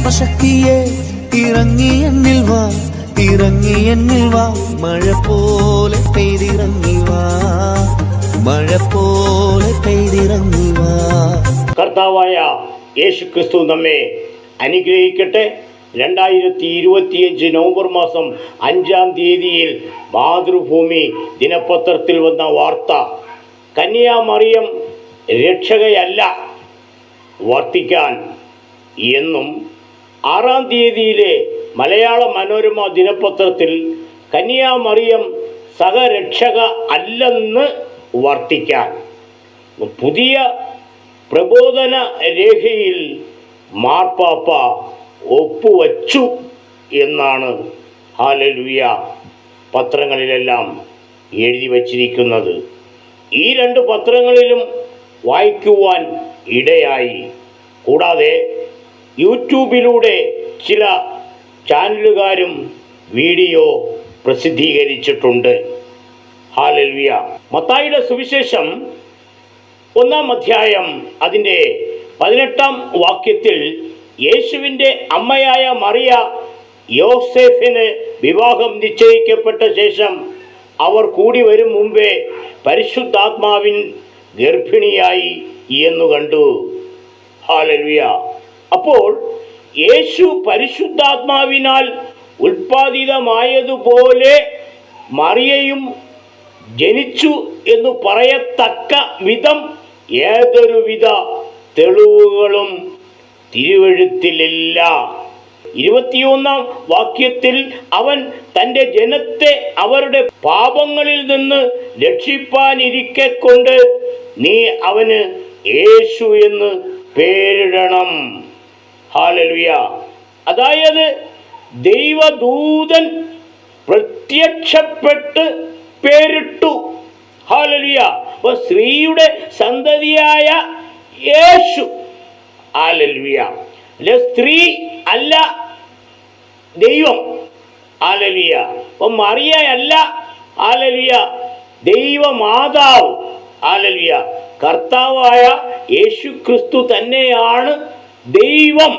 ആത്മശക്തിയെ ഇറങ്ങി എന്നിൽ വാ, ഇറങ്ങി എന്നിൽ വാ, മഴ പോലെ പെയ്തിറങ്ങി വാ, മഴ പോലെ പെയ്തിറങ്ങി വാ. കർത്താവായ യേശു ക്രിസ്തു നമ്മെ അനുഗ്രഹിക്കട്ടെ. 2025 നവംബർ മാസം 5-ാം തീയതിയിൽ മാതൃഭൂമി ദിനപത്രത്തിൽ വന്ന വാർത്ത, കന്യാമറിയം രക്ഷകയല്ല വർത്തിക്കാൻ എന്നും 6-ാം തീയതിയിലെ മലയാള മനോരമ ദിനപത്രത്തിൽ കന്യാമറിയം സഹരക്ഷക അല്ലെന്ന് വർത്തിക്കാൻ പുതിയ പ്രബോധന രേഖയിൽ മാർപ്പാപ്പ ഒപ്പുവച്ചു എന്നാണ് ഹല്ലേലൂയ പത്രങ്ങളിലെല്ലാം എഴുതി വച്ചിരിക്കുന്നത്. ഈ 2 പത്രങ്ങളിലും വായിക്കുവാൻ ഇടയായി. കൂടാതെ യൂട്യൂബിലൂടെ ചില ചാനലുകാരും വീഡിയോ പ്രസിദ്ധീകരിച്ചിട്ടുണ്ട്. ഹല്ലേലൂയ. മത്തായിയുടെ സുവിശേഷം 1-ാം അധ്യായം അതിൻ്റെ 18-ാം വാക്യത്തിൽ യേശുവിൻ്റെ അമ്മയായ മറിയ യോസേഫിന് വിവാഹം നിശ്ചയിക്കപ്പെട്ട ശേഷം അവർ കൂടി വരും മുമ്പേ പരിശുദ്ധാത്മാവിൻ ഗർഭിണിയായി എന്നു കണ്ടു. ഹല്ലേലൂയ. അപ്പോൾ യേശു പരിശുദ്ധാത്മാവിനാൽ ഉൽപ്പാദിതമായതുപോലെ മറിയയും ജനിച്ചു എന്ന് പറയത്തക്ക വിധം ഏതൊരുവിധ തെളിവുകളും തിരുവെഴുത്തിലില്ല. 21-ാം വാക്യത്തിൽ അവൻ തൻ്റെ ജനത്തെ അവരുടെ പാപങ്ങളിൽ നിന്ന് രക്ഷിപ്പാനിരിക്കെ കൊണ്ട് നീ അവന് യേശു എന്ന് പേരിടണം. ഹല്ലേലൂയ. അതായത് ദൈവദൂതൻ പ്രത്യക്ഷപ്പെട്ട് പേരിട്ടു. ഹല്ലേലൂയ. അപ്പോൾ സ്ത്രീയുടെ സന്തതിയായ യേശു. ഹല്ലേലൂയ. സ്ത്രീ അല്ല ദൈവം. ഹല്ലേലൂയ. അപ്പോൾ മറിയ അല്ല ഹല്ലേലൂയ ദൈവമാതാവ്. ഹല്ലേലൂയ. കർത്താവായ യേശു ക്രിസ്തു തന്നെയാണ് ദൈവം.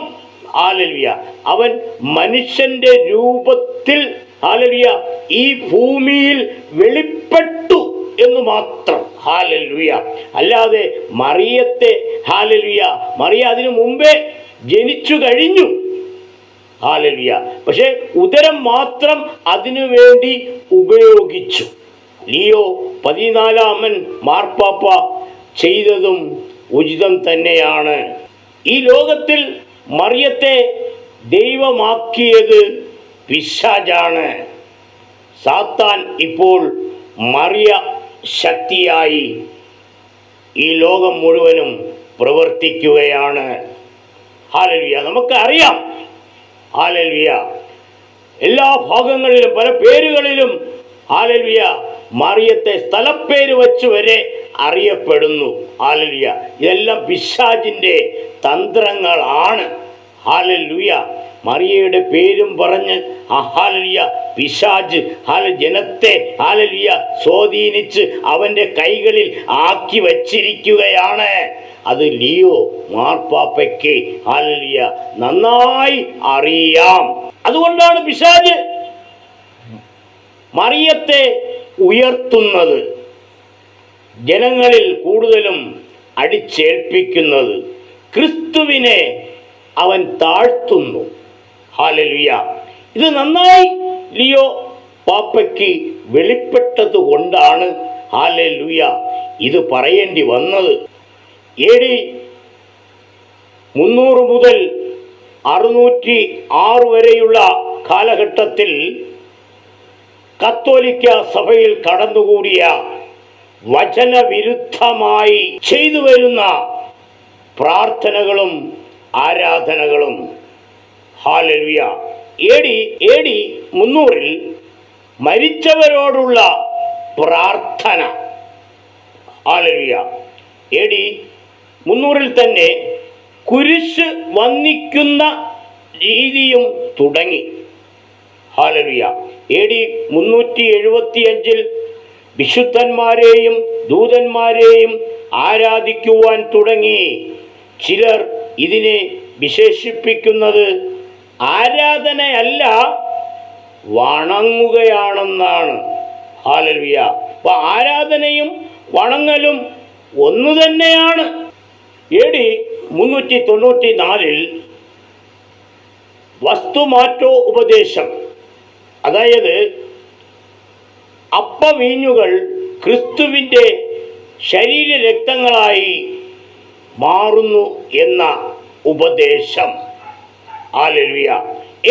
ഹല്ലേലൂയ. അവൻ മനുഷ്യന്റെ രൂപത്തിൽ ഹല്ലേലൂയ ഈ ഭൂമിയിൽ വെളിപ്പെട്ടു എന്ന് മാത്രം. ഹല്ലേലൂയ. അല്ലാതെ മറിയത്തെ ഹല്ലേലൂയ മറിയ അതിനു മുമ്പേ ജനിച്ചു കഴിഞ്ഞു. ഹല്ലേലൂയ. പക്ഷേ ഉദരം മാത്രം അതിനു വേണ്ടി ഉപയോഗിച്ചു. ലിയോ 14-ാമൻ മാർപ്പാപ്പ ചെയ്തതും ഉചിതം തന്നെയാണ്. ഈ ലോകത്തിൽ മറിയത്തെ ദൈവമാക്കിയത് പിശാചാണ്. സാത്താൻ ഇപ്പോൾ മറിയ ശക്തിയായി ഈ ലോകം മുഴുവനും പ്രവർത്തിക്കുകയാണ്. ഹല്ലേലൂയ. നമുക്കറിയാം. ഹല്ലേലൂയ. എല്ലാ ഭാഗങ്ങളിലും പല പേരുകളിലും ഹല്ലേലൂയ മറിയത്തെ സ്ഥലപ്പേര് വച്ച് വരെ അറിയപ്പെടുന്നു. ഹല്ലേലൂയ. ഇതെല്ലാം പിശാചിൻ്റെ തന്ത്രങ്ങളാണ്. ഹല്ലേലൂയ. മറിയയുടെ പേരും പറഞ്ഞ് ഹല്ലേലൂയ പിശാച് ജനത്തെ ഹല്ലേലൂയ സ്വാധീനിച്ച് അവൻ്റെ കൈകളിൽ ആക്കി വച്ചിരിക്കുകയാണ്. അത് ലിയോ മാർപ്പാപ്പയ്ക്ക് ഹല്ലേലൂയ നന്നായി അറിയാം. അതുകൊണ്ടാണ് പിശാച് മറിയത്തെ ഉയർത്തുന്നത്, ജനങ്ങളിൽ കൂടുതലും അടിച്ചേൽപ്പിക്കുന്നത്. ക്രിസ്തുവിനെ അവൻ താഴ്ത്തുന്നു. ഹല്ലേലൂയ. ഇത് നന്നായി ലിയോ പാപ്പയ്ക്ക് വെളിപ്പെട്ടത് കൊണ്ടാണ് ഹല്ലേലൂയ ഇത് പറയേണ്ടി വന്നത്. AD 300 മുതൽ 606 വരെയുള്ള കാലഘട്ടത്തിൽ കത്തോലിക്ക സഭയിൽ കടന്നുകൂടിയ വചനവിരുദ്ധമായി ചെയ്തു വരുന്ന പ്രാർത്ഥനകളും ആരാധനകളും. ഹല്ലേലൂയ. AD 300-ൽ മരിച്ചവരോടുള്ള പ്രാർത്ഥന. ഹല്ലേലൂയ. AD 300-ൽ തന്നെ കുരിശ് വന്ദിക്കുന്ന രീതിയും തുടങ്ങി. ഹല്ലേലൂയ. AD 375-ൽ വിശുദ്ധന്മാരെയും ദൂതന്മാരെയും ആരാധിക്കുവാൻ തുടങ്ങി. ചിലർ ഇതിനെ വിശേഷിപ്പിക്കുന്നത് ആരാധനയല്ല, വണങ്ങുകയാണെന്നാണ്. ഹല്ലേലൂയ. അപ്പോൾ ആരാധനയും വണങ്ങലും ഒന്നു തന്നെയാണ്. AD 394 വസ്തുമാറ്റോ ഉപദേശം, അതായത് അപ്പവീഞ്ഞുകൾ ക്രിസ്തുവിൻ്റെ ശരീരരക്തങ്ങളായി മാറുന്നു എന്ന ഉപദേശം. ഹല്ലേലൂയ.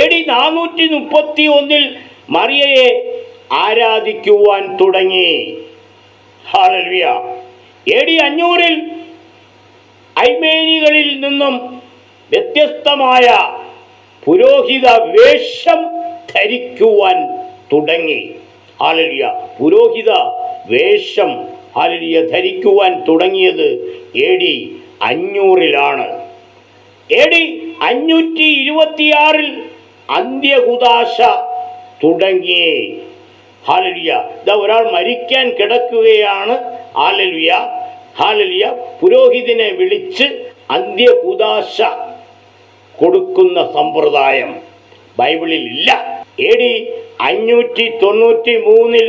AD 431 മറിയയെ ആരാധിക്കുവാൻ തുടങ്ങി. ഹല്ലേലൂയ. AD 500 ഐമേനികളിൽ നിന്നും വ്യത്യസ്തമായ പുരോഹിത വേഷം ധരിക്കുവാൻ തുടങ്ങി. ഹല്ലേലൂയ. പുരോഹിത വേഷം ഹല്ലേലൂയ ധരിക്കുവാൻ തുടങ്ങിയത് AD 500 AD 526 അന്ത്യകുദാശ തുടങ്ങി. ഹല്ലേലൂയ. ഇതാ ഒരാൾ മരിക്കാൻ കിടക്കുകയാണ്. ഹല്ലേലൂയ. ഹല്ലേലൂയ. പുരോഹിതനെ വിളിച്ച് അന്ത്യകുദാശ കൊടുക്കുന്ന സമ്പ്രദായം ബൈബിളിൽ ഇല്ല. AD 593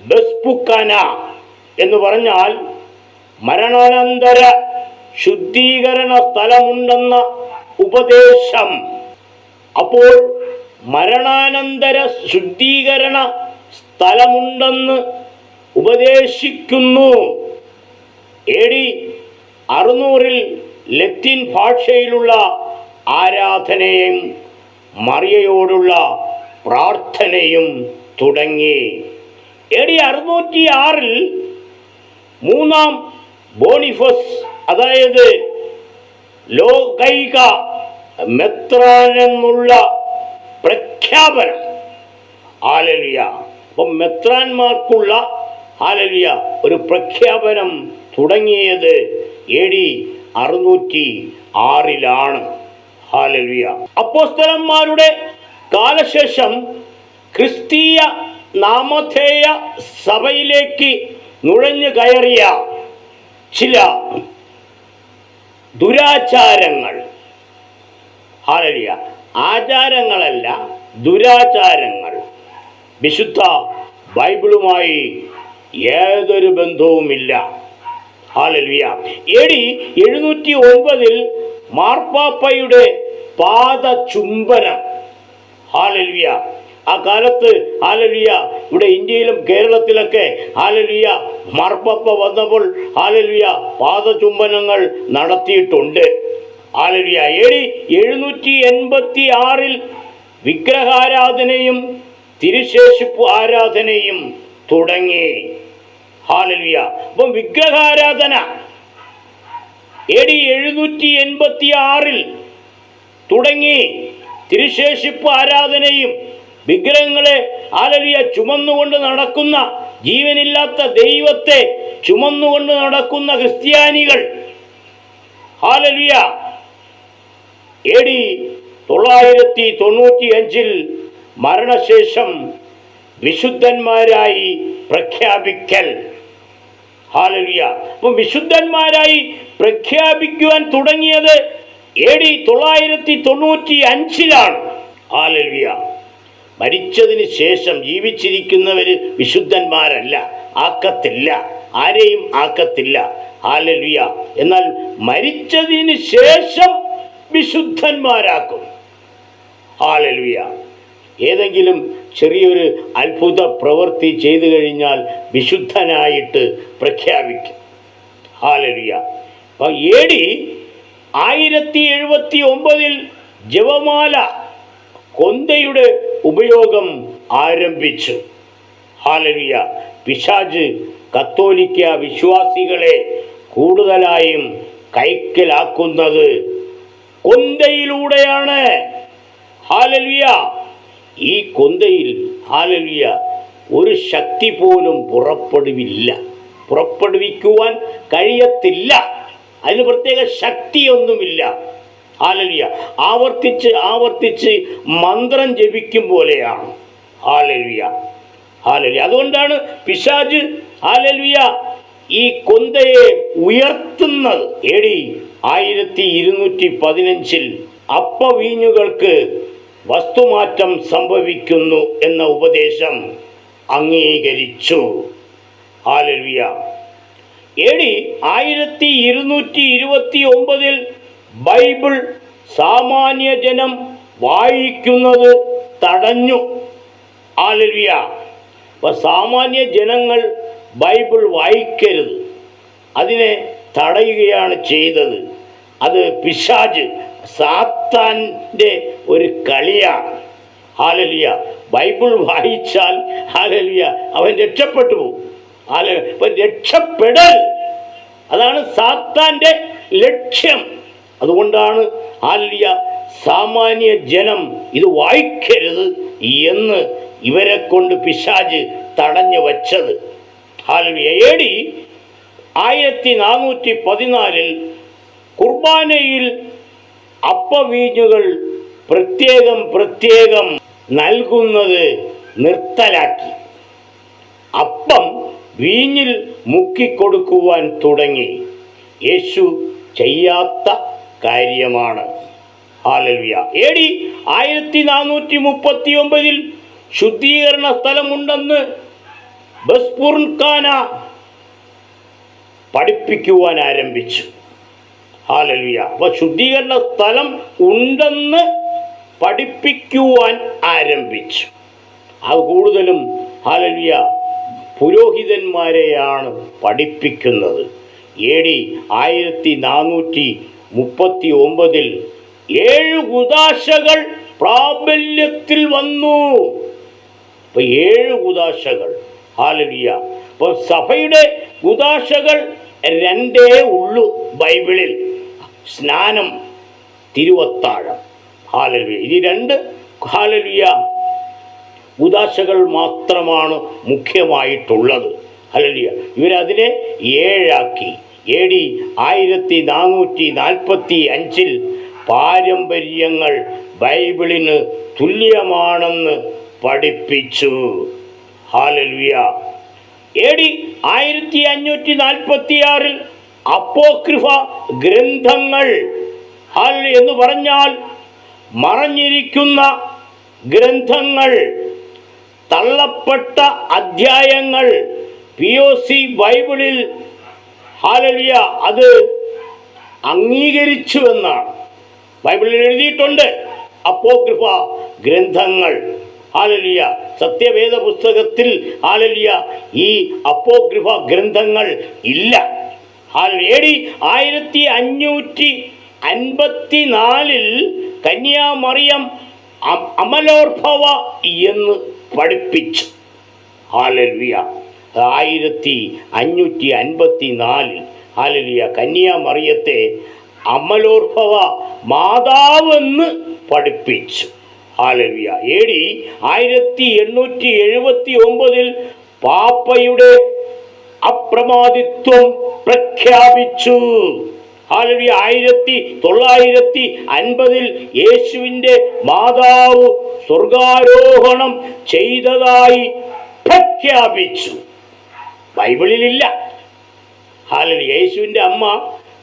ബെസ്പുക്കന എന്ന് പറഞ്ഞാൽ മരണാനന്തര ശുദ്ധീകരണ സ്ഥലമുണ്ടെന്ന ഉപദേശം. അപ്പോൾ മരണാനന്തര ശുദ്ധീകരണ സ്ഥലമുണ്ടെന്ന് ഉപദേശിക്കുന്നു. AD 600 ലത്തീൻ ഭാഷയിലുള്ള ആരാധനയും മറിയയോടുള്ള പ്രാർത്ഥനയും തുടങ്ങി. AD 606 മൂന്നാം ബോണിഫസ്, അതായത് ലോകൈക മെത്രാനെന്നുള്ള പ്രഖ്യാപനം. ഹല്ലേലൂയ. അപ്പം മെത്രാന്മാർക്കുള്ള ഹല്ലേലൂയ ഒരു പ്രഖ്യാപനം തുടങ്ങിയത് AD 606 ഹല്ലേലൂയ. അപ്പോസ്തലന്മാരുടെ കാലശേഷം ക്രിസ്തീയ നാമധേയ സഭയിലേക്ക് നുഴഞ്ഞു കയറിയ ചില ദുരാചാരങ്ങൾ. ഹല്ലേലൂയ. ആചാരങ്ങളല്ല, ദുരാചാരങ്ങൾ. വിശുദ്ധ ബൈബിളുമായി യാതൊരു ബന്ധവുമില്ല. ഹല്ലേലൂയ. AD 709 മാർപ്പാപ്പയുടെ പാദചുംബനം. ഹല്ലേലൂയ. ആ കാലത്ത് ഹല്ലേലൂയ ഇവിടെ ഇന്ത്യയിലും കേരളത്തിലൊക്കെ ഹല്ലേലൂയ മാർപ്പാപ്പ വന്നപ്പോൾ ഹല്ലേലൂയ പാദചുംബനങ്ങൾ നടത്തിയിട്ടുണ്ട്. ഹല്ലേലൂയ. AD 786 വിഗ്രഹാരാധനയും തിരുശേഷിപ്പ് ആരാധനയും തുടങ്ങി. ഹല്ലേലൂയ. അപ്പം വിഗ്രഹാരാധന AD 786 തുടങ്ങി. തിരുശേഷിപ്പ് ആരാധനയും വിഗ്രഹങ്ങളെ ഹല്ലേലൂയ ചുമന്നുകൊണ്ട് നടക്കുന്ന, ജീവനില്ലാത്ത ദൈവത്തെ ചുമന്നുകൊണ്ട് നടക്കുന്ന ക്രിസ്ത്യാനികൾ. ഹല്ലേലൂയ. AD 995 മരണശേഷം വിശുദ്ധന്മാരായി പ്രഖ്യാപിക്കൽ. ഹല്ലേലൂയ. അപ്പം വിശുദ്ധന്മാരായി പ്രഖ്യാപിക്കുവാൻ തുടങ്ങിയത് AD 995 ഹല്ലേലൂയ. മരിച്ചതിന് ശേഷം ജീവിച്ചിരിക്കുന്നവർ വിശുദ്ധന്മാരല്ല, ആക്കത്തില്ല, ആരെയും ആക്കത്തില്ല. ഹല്ലേലൂയ. എന്നാൽ മരിച്ചതിന് ശേഷം വിശുദ്ധന്മാരാക്കും. ഹല്ലേലൂയ. ഏതെങ്കിലും ചെറിയൊരു അത്ഭുത പ്രവൃത്തി ചെയ്തു കഴിഞ്ഞാൽ വിശുദ്ധനായിട്ട് പ്രഖ്യാപിക്കും. ഹല്ലേലൂയ. അപ്പം AD 1079 ജപമാല കൊന്തയുടെ ഉപയോഗം ആരംഭിച്ചു. ഹല്ലേലൂയ. പിശാച് കത്തോലിക്ക വിശ്വാസികളെ കൂടുതലായും കൈക്കലാക്കുന്നത് കൊന്തയിലൂടെയാണ്. ഹല്ലേലൂയ. ഈ കൊന്തയിൽ ഹല്ലേലൂയ ഒരു ശക്തി പോലും പുറപ്പെടുവിക്കുവാൻ കഴിയത്തില്ല. അതിന് പ്രത്യേക ശക്തിയൊന്നുമില്ല. ഹല്ലേലൂയ. ആവർത്തിച്ച് മന്ത്രം ജപിക്കും പോലെയാണ്. ഹല്ലേലൂയ. ഹല്ലേലൂയ. അതുകൊണ്ടാണ് പിശാച് ഹല്ലേലൂയ ഈ കൊന്തയെ ഉയർത്തുന്നത്. AD 1215 അപ്പവീഞ്ഞുകൾക്ക് വസ്തുമാറ്റം സംഭവിക്കുന്നു എന്ന ഉപദേശം അംഗീകരിച്ചു. ഹല്ലേലൂയ. AD 1229 ബൈബിൾ സാമാന്യ ജനം വായിക്കുന്നത് തടഞ്ഞു. ഹല്ലേലൂയ. അപ്പോൾ സാമാന്യ ജനങ്ങൾ ബൈബിൾ വായിക്കരുത്, അതിനെ തടയുകയാണ് ചെയ്തത്. അത് പിശാച്, സാത്താൻ്റെ ഒരു കളിയാണ്. ഹല്ലേലൂയ. ബൈബിൾ വായിച്ചാൽ ഹല്ലേലൂയ അവൻ രക്ഷപ്പെട്ടു പോകും. അപ്പം രക്ഷപ്പെടൽ, അതാണ് സാത്താൻ്റെ ലക്ഷ്യം. അതുകൊണ്ടാണ് ഹല്ലേലൂയ സാമാന്യ ജനം ഇത് വായിക്കരുത് എന്ന് ഇവരെ കൊണ്ട് പിശാച് തടഞ്ഞു വച്ചത്. ഹല്ലേലൂയ. AD 1414 കുർബാനയിൽ അപ്പവീഞ്ഞുകൾ പ്രത്യേകം നൽകുന്നത് നിർത്തലാക്കി. അപ്പം വീഞ്ഞിൽ മുക്കിക്കൊടുക്കുവാൻ തുടങ്ങി. യേശു ചെയ്യാത്ത കാര്യമാണ്. ഹല്ലേലൂയ. AD 1439 ശുദ്ധീകരണ സ്ഥലമുണ്ടെന്ന് ബസ്പുർഖാന പഠിപ്പിക്കുവാൻ ആരംഭിച്ചു. ഹല്ലേലൂയ. അപ്പോൾ ശുദ്ധീകരണ സ്ഥലം ഉണ്ടെന്ന് പഠിപ്പിക്കുവാൻ ആരംഭിച്ചു. അത് കൂടുതലും ഹല്ലേലൂയ പുരോഹിതന്മാരെയാണ് പഠിപ്പിക്കുന്നത്. AD 1439 7 കുദാശകൾ പ്രാബല്യത്തിൽ വന്നു. അപ്പോൾ 7 കുദാശകൾ. ഹല്ലേലൂയ. അപ്പോൾ സഭയുടെ കുദാശകൾ 2 ഉള്ളൂ ബൈബിളിൽ: സ്നാനം, തിരുവത്താഴം. ഹല്ലേലൂയ. ഇത് 2 ഹല്ലേലൂയ കുദാശകൾ മാത്രമാണ് മുഖ്യമായിട്ടുള്ളത്. ഹല്ലേലൂയ. ഇവരതിനെ 7 ആക്കി. AD 1445 പാരമ്പര്യങ്ങൾ ബൈബിളിന് തുല്യമാണെന്ന് പഠിപ്പിച്ചു. ഹല്ലേലൂയ. AD 1546 അപ്പോക്രിഫ ഗ്രന്ഥങ്ങൾ എന്ന് പറഞ്ഞാൽ മറഞ്ഞിരിക്കുന്ന ഗ്രന്ഥങ്ങൾ, തള്ളപ്പെട്ട അധ്യായങ്ങൾ POC ബൈബിളിൽ ഹല്ലേലൂയ അത് അംഗീകരിച്ചു എന്നാണ് ബൈബിളിൽ എഴുതിയിട്ടുണ്ട്. അപ്പോക്രിഫ ഗ്രന്ഥങ്ങൾ. ഹല്ലേലൂയ. സത്യവേദ പുസ്തകത്തിൽ ഹല്ലേലൂയ ഈ അപ്പോക്രിഫ ഗ്രന്ഥങ്ങൾ ഇല്ല. AD 1554 കന്യാമറിയം അമലോത്ഭവ എന്ന് പഠിപ്പിച്ചു. ഹല്ലേലൂയ. 1554 ഹല്ലേലൂയ കന്യാമറിയത്തെ അമലോത്ഭവ മാതാവെന്ന് പഠിപ്പിച്ചു. ഹല്ലേലൂയ. AD 1879 പാപ്പയുടെ അപ്രമാദിത്വം പ്രഖ്യാപിച്ചു. ഹല്ലേലൂയ. 1950 യേശുവിൻ്റെ മാതാവ് സ്വർഗാരോഹണം ചെയ്തതായി പ്രഖ്യാപിച്ചു. ബൈബിളിലില്ല. ഹല്ലേലൂയ. യേശുവിൻ്റെ അമ്മ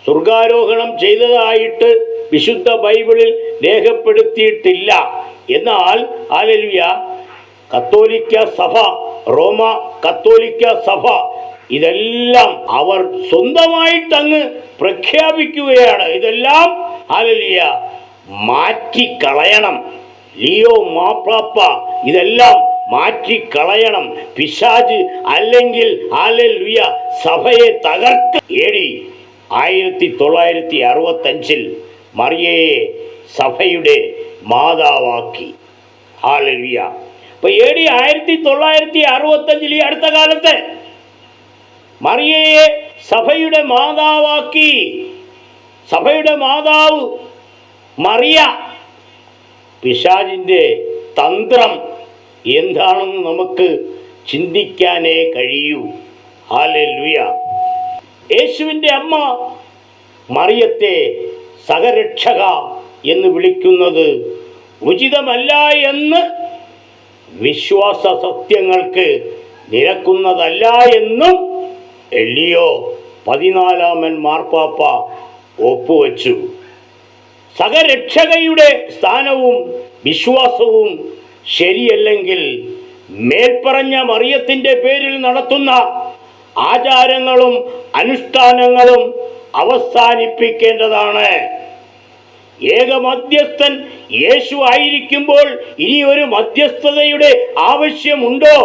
സ്വർഗാരോഹണം ചെയ്തതായിട്ട് വിശുദ്ധ ബൈബിളിൽ രേഖപ്പെടുത്തിയിട്ടില്ല. എന്നാൽ ഹല്ലേലൂയ കത്തോലിക്ക സഭ, റോമ കത്തോലിക്ക സഭ ഇതെല്ലാം അവർ സ്വന്തമായിട്ടങ്ങ് പ്രഖ്യാപിക്കുകയാണ്. ഇതെല്ലാം ഹല്ലേലൂയ മാറ്റിക്കളയണം. ലിയോ മാർപ്പാപ്പ ഇതെല്ലാം മാറ്റിക്കളയണം. പിശാച് അല്ലെങ്കിൽ ഹല്ലേലൂയ സഭയെ തകർത്ത്. AD 1965 മറിയയെ സഭയുടെ മാതാവാക്കി. ഹല്ലേലൂയ. അപ്പോൾ AD 1965 ഈ അടുത്ത കാലത്ത് മറിയയെ സഭയുടെ മാതാവാക്കി. സഭയുടെ മാതാവ് മറിയ. പിശാചിൻ്റെ തന്ത്രം എന്താണെന്ന് നമുക്ക് ചിന്തിക്കാനേ കഴിയൂ. ഹല്ലേലൂയ. യേശുവിൻ്റെ അമ്മ മറിയത്തെ സഹരക്ഷക എന്ന് വിളിക്കുന്നത് ഉചിതമല്ല എന്ന്, വിശ്വാസ സത്യങ്ങൾക്ക് നിരക്കുന്നതല്ല എന്നും ലിയോ 14 മാർപ്പാപ്പ ഒപ്പുവച്ചു. സഹരക്ഷകയുടെ സ്ഥാനവും വിശ്വാസവും ശരിയല്ലെങ്കിൽ മേൽപ്പറഞ്ഞ മറിയത്തിൻ്റെ പേരിൽ നടത്തുന്ന ആചാരങ്ങളും അനുഷ്ഠാനങ്ങളും അവസാനിപ്പിക്കേണ്ടതാണ്. ഏകമധ്യസ്ഥൻ യേശു ആയിരിക്കുമ്പോൾ ഇനി ഒരു മധ്യസ്ഥതയുടെ ആവശ്യമുണ്ടോ?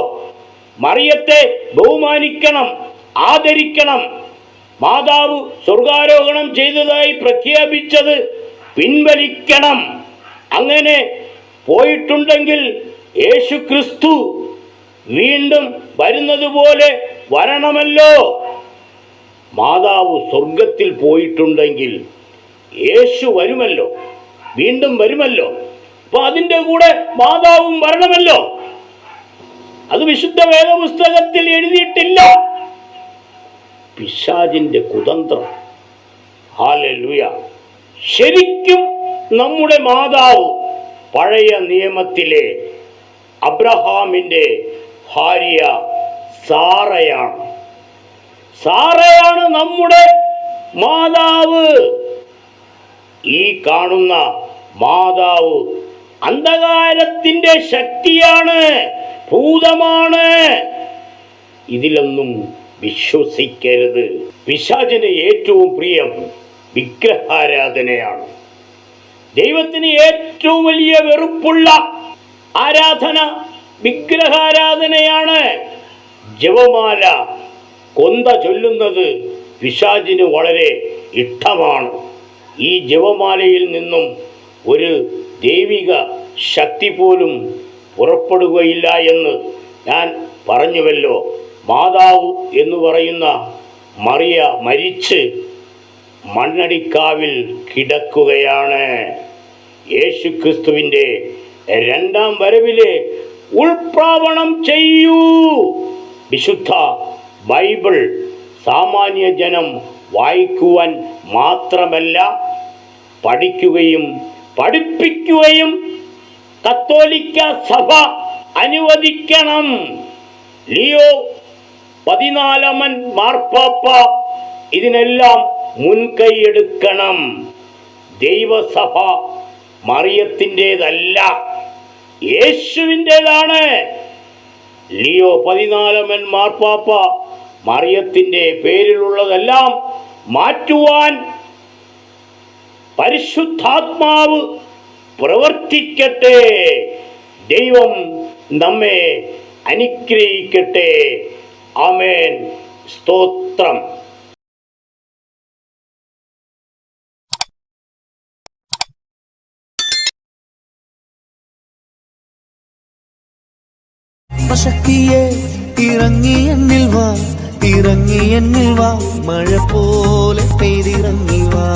മറിയത്തെ ബഹുമാനിക്കണം, ആദരിക്കണം. മാതാവ് സ്വർഗാരോഹണം ചെയ്തതായി പ്രഖ്യാപിച്ചത് പിൻവലിക്കണം. അങ്ങനെ പോയിട്ടുണ്ടെങ്കിൽ യേശു ക്രിസ്തു വീണ്ടും വരുന്നത് പോലെ വരണമല്ലോ. മാതാവ് സ്വർഗത്തിൽ പോയിട്ടുണ്ടെങ്കിൽ യേശു വരുമല്ലോ, വീണ്ടും വരുമല്ലോ. അപ്പൊ അതിൻ്റെ കൂടെ മാതാവും വരണമല്ലോ. അത് വിശുദ്ധ വേദപുസ്തകത്തിൽ എഴുതിയിട്ടില്ല. പിശാചിന്റെ കുതന്ത്രം. ഹല്ലേലൂയ. ശരിക്കും നമ്മുടെ മാതാവ് പഴയ നിയമത്തിലെ അബ്രഹാമിൻ്റെ ഭാര്യ സാറയാണ്. സാറയാണ് നമ്മുടെ മാതാവ്. ഈ കാണുന്ന മാതാവ് അന്ധകാരത്തിൻ്റെ ശക്തിയാണ്, ഭൂതമാണ്. ഇതിലൊന്നും വിശ്വസിക്കരുത്. പിശാചിന് ഏറ്റവും പ്രിയം വിഗ്രഹാരാധനയാണ്. ദൈവത്തിന് ഏറ്റവും വലിയ വെറുപ്പുള്ള ആരാധന വിഗ്രഹാരാധനയാണ്. ജപമാല കൊന്ത ചൊല്ലുന്നത് പിശാചിന് വളരെ ഇഷ്ടമാണ്. ഈ ജപമാലയിൽ നിന്നും ഒരു ദൈവിക ശക്തി പോലും പുറപ്പെടുകയില്ല എന്ന് ഞാൻ പറഞ്ഞുവല്ലോ. മാതാവ് എന്ന് പറയുന്ന മറിയ മരിച്ച് മണ്ണടിക്കാവിൽ കിടക്കുകയാണ്. യേശു ക്രിസ്തുവിൻ്റെ രണ്ടാം വരവിലെ ഉൾപ്രാവണം ചെയ്യൂ. വിശുദ്ധ ബൈബിൾ സാമാന്യ ജനം വായിക്കുവാൻ മാത്രമല്ല, പഠിക്കുകയും പഠിപ്പിക്കുകയും കത്തോലിക്ക സഭ അനുവദിക്കണം. ലിയോ 14 മാർപ്പാപ്പ ഇതിനെല്ലാം മുൻകൈയെടുക്കണം. ദൈവസഭ മറിയത്തിൻ്റെതല്ല, യേശുവിൻ്റെതാണ്. ലിയോ 14 മാർപ്പാപ്പ മറിയത്തിൻ്റെ പേരിലുള്ളതെല്ലാം മാറ്റുവാൻ പരിശുദ്ധാത്മാവ് പ്രവർത്തിക്കട്ടെ. ദൈവം നമ്മെ അനുഗ്രഹിക്കട്ടെ. ആമേൻ. സ്തോത്രം. ശക്തിയെ ഇറങ്ങി എന്നിൽ വാ, ഇറങ്ങി എന്നിൽ വാ, മഴ പോലെ പെയ്തിറങ്ങി വാ.